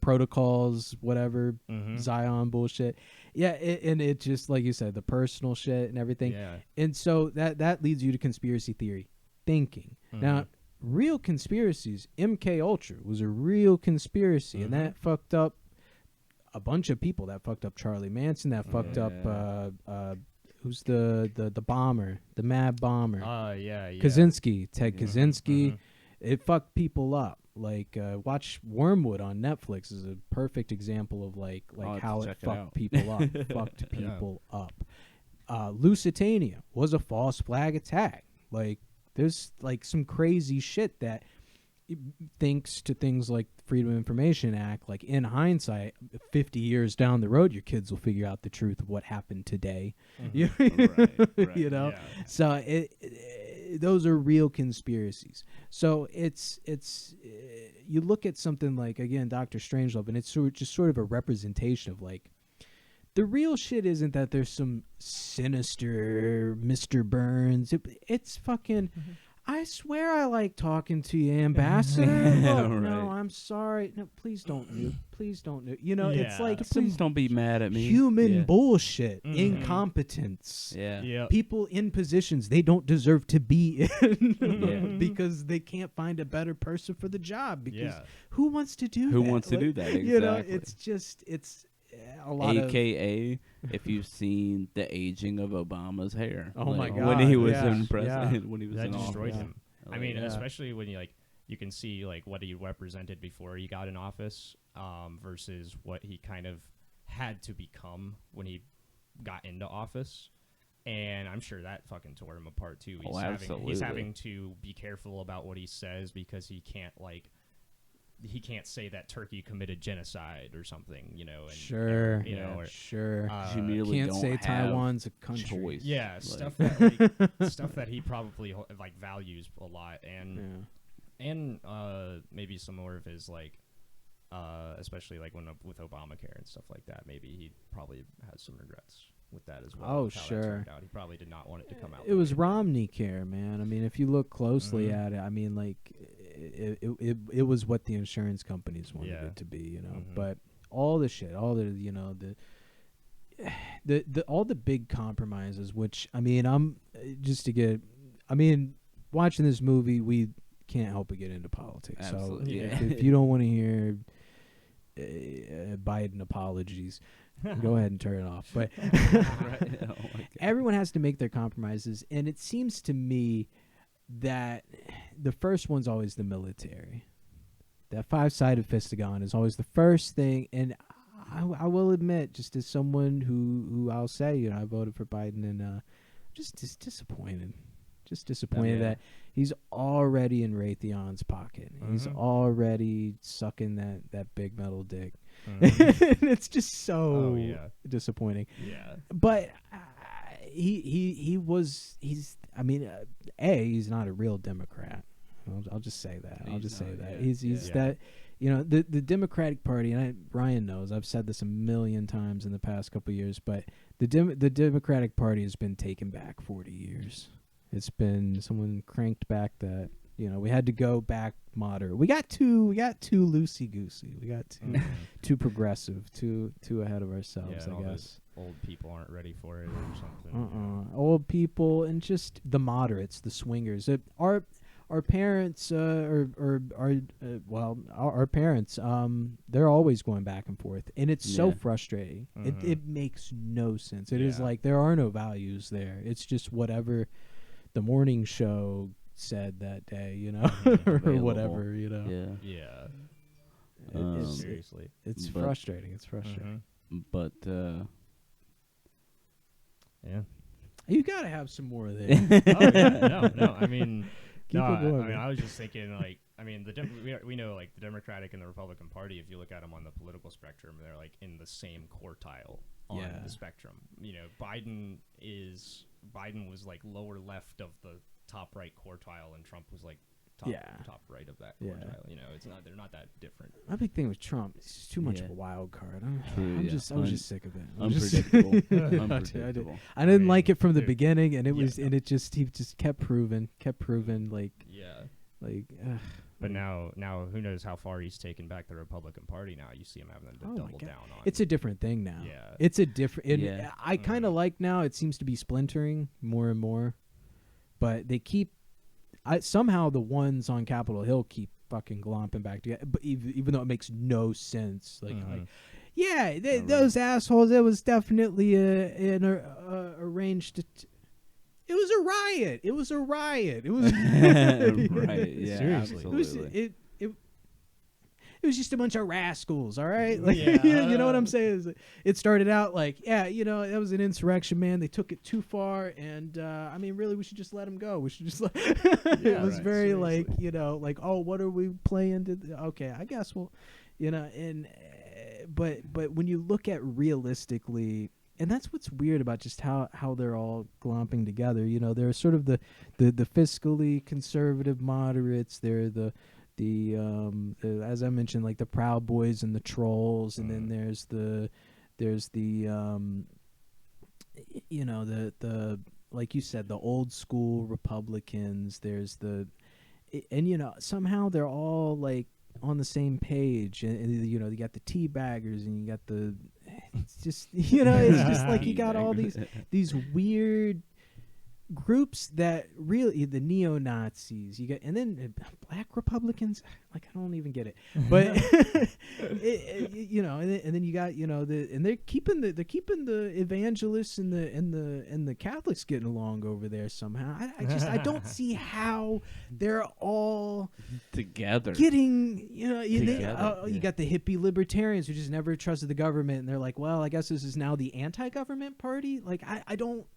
protocols, whatever, Zion bullshit. And it just, like you said, the personal shit and everything. And so that leads you to conspiracy theory thinking. Now, real conspiracies, MK Ultra was a real conspiracy, and that fucked up a bunch of people. That fucked up Charlie Manson. That fucked up who's the bomber, the mad bomber? Kaczynski, Ted Kaczynski. It fucked people up. Like watch Wormwood on Netflix is a perfect example of like how it fucked people up. Fucked people up. Lusitania was a false flag attack. Like there's like some crazy shit that thanks to things like Freedom of Information Act, like in hindsight, 50 years down the road, your kids will figure out the truth of what happened today. Right. So those are real conspiracies. So it's you look at something like, again, Dr. Strangelove, and it's just sort of a representation of like the real shit isn't that there's some sinister Mr. Burns. It's fucking I swear I like talking to you, Ambassador. No, I'm sorry. No, please don't nuke. Please don't nuke. It's like please don't be mad at me. Human bullshit, incompetence. People in positions they don't deserve to be in because they can't find a better person for the job. Because who wants to do that? Who wants to do that? Exactly. It's a lot AKA, if you've seen the aging of Obama's hair. Oh my God! When he was in president, when he was in that destroyed office. him. I mean, especially when you can see like what he represented before he got in office, versus what he kind of had to become when he got into office. And I'm sure that fucking tore him apart too. He's having to be careful about what he says because he can't say that Turkey committed genocide or something, And, sure. You can't say Taiwan's a country. Choice. Yeah, stuff that he probably values a lot, and maybe some more of his especially with Obamacare and stuff like that. Maybe he probably has some regrets with that as well. Oh, sure. He probably did not want it to come out. It was Romney care, man. I mean, if you look closely at it, I mean, like, it was what the insurance companies wanted it to be, But all the shit, all the all the big compromises, which I mean, watching this movie, we can't help but get into politics. Absolutely. So if you don't want to hear Biden apologies, go ahead and turn it off. But everyone has to make their compromises, and it seems to me that the first one's always the military. That 5-sided fistagon is always the first thing, and I will admit, just as someone who I'll say, I voted for Biden, and just disappointed. Just disappointed that he's already in Raytheon's pocket. He's already sucking that big metal dick. It's just so disappointing. Yeah. But he's not a real Democrat. I'll just say that. He's that. The Democratic Party, and Ryan knows, I've said this a million times in the past couple of years, but the Democratic Party has been taken back 40 years. It's been someone cranked back that, we had to go back moderate. We got too loosey goosey. We got too progressive, too ahead of ourselves, I guess. old people aren't ready for it or something. Old people and just the moderates, the swingers. Our parents, our parents, they're always going back and forth, and it's so frustrating. It makes no sense. It is like there are no values there. It's just whatever the morning show said that day, you know, or whatever, you know. Yeah. Seriously, it's frustrating. It's frustrating. But yeah, you gotta have some more of that. No. I mean. Keep it going, I was just thinking, like, I mean, we know, like, the Democratic and the Republican Party, if you look at them on the political spectrum, they're, like, in the same quartile on the spectrum. You know, Biden was, like, lower left of the top right quartile, and Trump was, like, top right of that quartile. You know, they're not that different. My big thing with Trump is just too much of a wild card. I was just sick of it. Unpredictable. I didn't like it from the beginning, and he just kept proving, But now, who knows how far he's taken back the Republican Party? Now you see him having to double down on. It's a different thing now. Yeah, it's a different. I kind of like now. It seems to be splintering more and more, but they keep. Somehow the ones on Capitol Hill keep fucking glomping back together, but even though it makes no sense, those assholes. It was definitely an arranged. It was a riot. It was right. Yeah, seriously. It was just a bunch of rascals, all right? Like, you know what I'm saying? It started out like, that was an insurrection, man. They took it too far, and, I mean, really, we should just let them go. We should just let it was very, seriously. Like, oh, what are we playing? Okay, I guess we'll, and, but when you look at realistically, and that's what's weird about just how they're all glomping together. You know, they're sort of the fiscally conservative moderates. They're the as I mentioned, like the Proud Boys and the Trolls, and then there's the like you said, the old school Republicans. There's somehow they're all like on the same page, and you got the teabaggers, and you got it's just it's just like you got all these weird groups that really the neo-Nazis you get, and then black Republicans, like I don't even get it, but and then you got and they're keeping the evangelists and the Catholics getting along over there somehow. I don't see how they're all together getting you got the hippie libertarians who just never trusted the government, and they're like, well, I guess this is now the anti-government party. Like I don't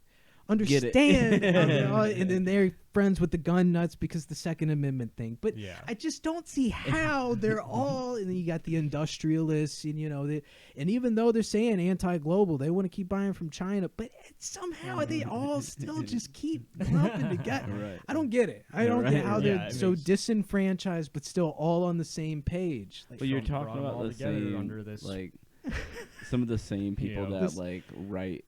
understand. And then they're friends with the gun nuts because the Second Amendment thing. But I just don't see how they're all. And then you got the industrialists, and and even though they're saying anti-global, they want to keep buying from China, but somehow they all still just keep lumping together. Right. I don't get it. I don't get how they're so disenfranchised, but still all on the same page. Like, but you're talking about the same under this like. Some of the same people that right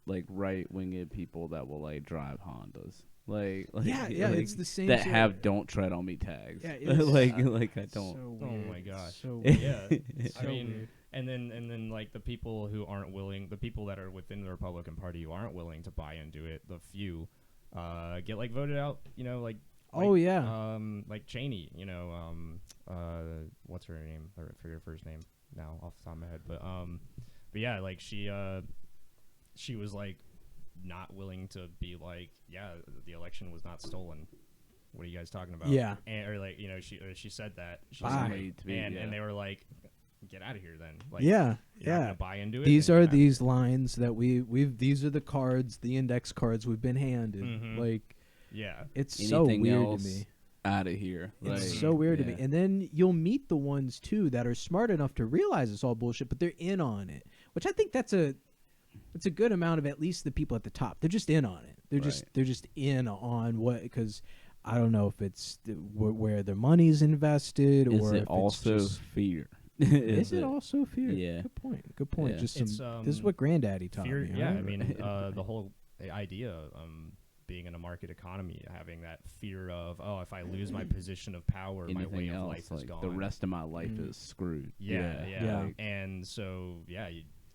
winged people that will like drive Hondas, it's the same that shit. Have "Don't Tread on Me" tags. Yeah, like I don't. So oh my gosh. So I mean, and then like the people who aren't willing, the people that are within the Republican Party who aren't willing to buy into it, the few, get like voted out. Like Cheney. What's her name? I forget her first name now off the top of my head, but yeah, like she was like not willing to be like, the election was not stolen. What are you guys talking about? Yeah, or like she said that. And they were like, get out of here then. Like, you're not gonna buy into it. These are these lines that we've. These are the cards, the index cards we've been handed. Like, it's anything so weird else to me. Out of here. It's so weird to me. And then you'll meet the ones too that are smart enough to realize it's all bullshit, but they're in on it, which I think that's a good amount of at least the people at the top. They're just in on it. They're just in on what, because I don't know if it's where their money's invested, or is it if also it's just fear. Is it also fear? Yeah. Good point. Yeah. Just this is what Granddaddy taught fear, me. Yeah, Huh? I mean, the whole idea being in a market economy, having that fear of, if I lose my position of power, anything my way else, of life is gone. The rest of my life is screwed. Yeah. And so,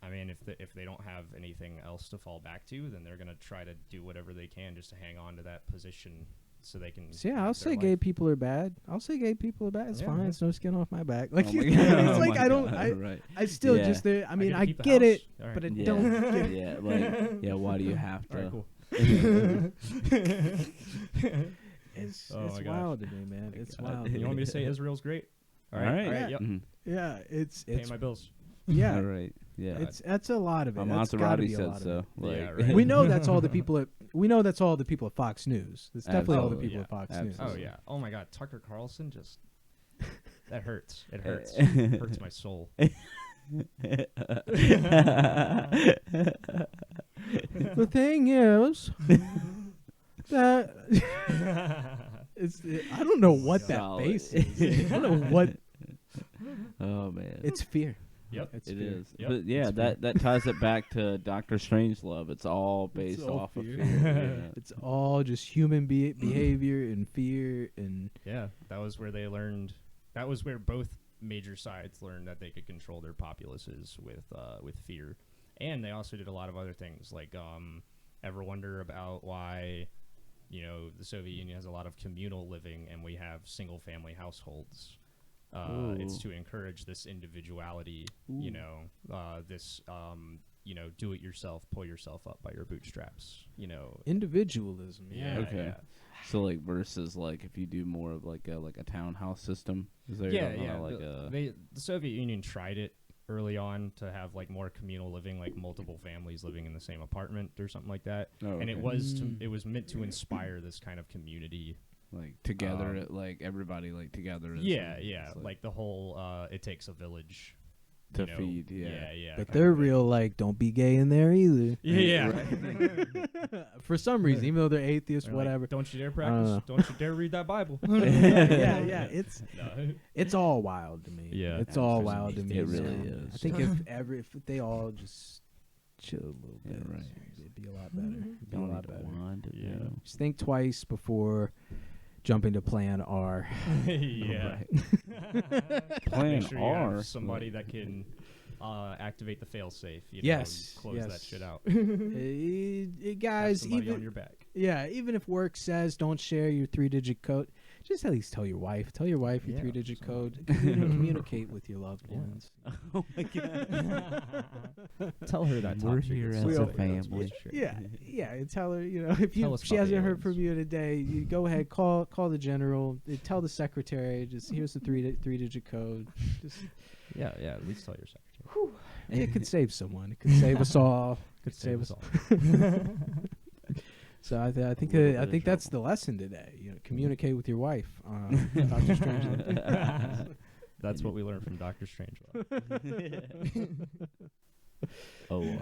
I I mean, if they don't have anything else to fall back to, then they're gonna try to do whatever they can just to hang on to that position so they can. So yeah, I'll say gay people are bad. I'll say gay people are bad. It's fine. It's no skin off my back. Like it's like I don't. I still just. I mean, I get it, but I don't get it. Yeah, like why do you have to? All right, cool. It's wild to me, man. It's wild. You want me to say Israel's great? All right. Yep. Yeah, it's paying my bills. Yeah, all right. Yeah, that's a lot of it. Maserati said so. Right. We know that's all the people at. We know that's all the people at Fox News. It's definitely all the people at Fox News. Oh yeah. Oh my God, Tucker Carlson just. That hurts. It hurts. It hurts my soul. The thing is that I don't know what that face is. I don't know what. Oh man, it's fear. Yep, it is. Yep. But yeah, that ties it back to Dr. Strangelove. It's all based off of fear. Yeah. It's all just human behavior and fear and. Yeah, that was where they learned. That was where both major sides learned that they could control their populaces with fear, and they also did a lot of other things. Like, ever wonder about why, the Soviet Union has a lot of communal living and we have single family households? It's to encourage this individuality, this do it yourself, pull yourself up by your bootstraps, individualism. Yeah. Okay. Yeah. So like versus like if you do more of like a townhouse system, is there the Soviet Union tried it early on to have like more communal living, like multiple families living in the same apartment or something like that. Oh, okay. And it was meant to inspire this kind of community. Like together, like everybody like together. Like the whole it takes a village to feed. Yeah. But they're real like don't be gay in there either. Yeah. For some reason, even though they're atheists, whatever. Like, don't you dare practice. Don't you dare read that Bible. yeah. It's all wild to me. Yeah, it's all wild to me. It really is. I think if they all just chill a little bit, it'd be a lot better. It'd be a lot better. Yeah. Just think twice before jumping to Plan R. Yeah. Plan sure R. Somebody that can activate the fail-safe. Close that shit out. Guys, even on your back. Yeah, even if work says don't share your 3-digit code, just at least tell your wife. Tell your wife your 3-digit code. Communicate with your loved ones. Oh my God. Tell her that we're here as a family. Yeah. Tell her, if she hasn't heard from you in a day, you go ahead, call the general, tell the secretary, just here's the 3-digit code. Just at least tell your secretary. It could save someone. It could save us all. Could save us all. So I think that's the lesson today. Communicate with your wife. Dr. Strangelove. That's what we learned from Dr. Strangelove. Oh wow.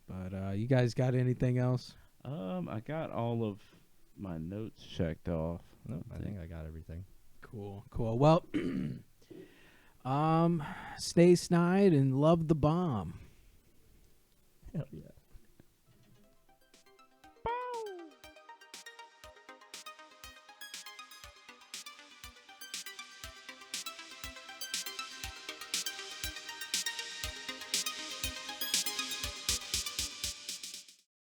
But you guys got anything else? I got all of my notes checked off. No, I think I got everything. Cool. Well, stay snide and love the bomb. Hell yeah.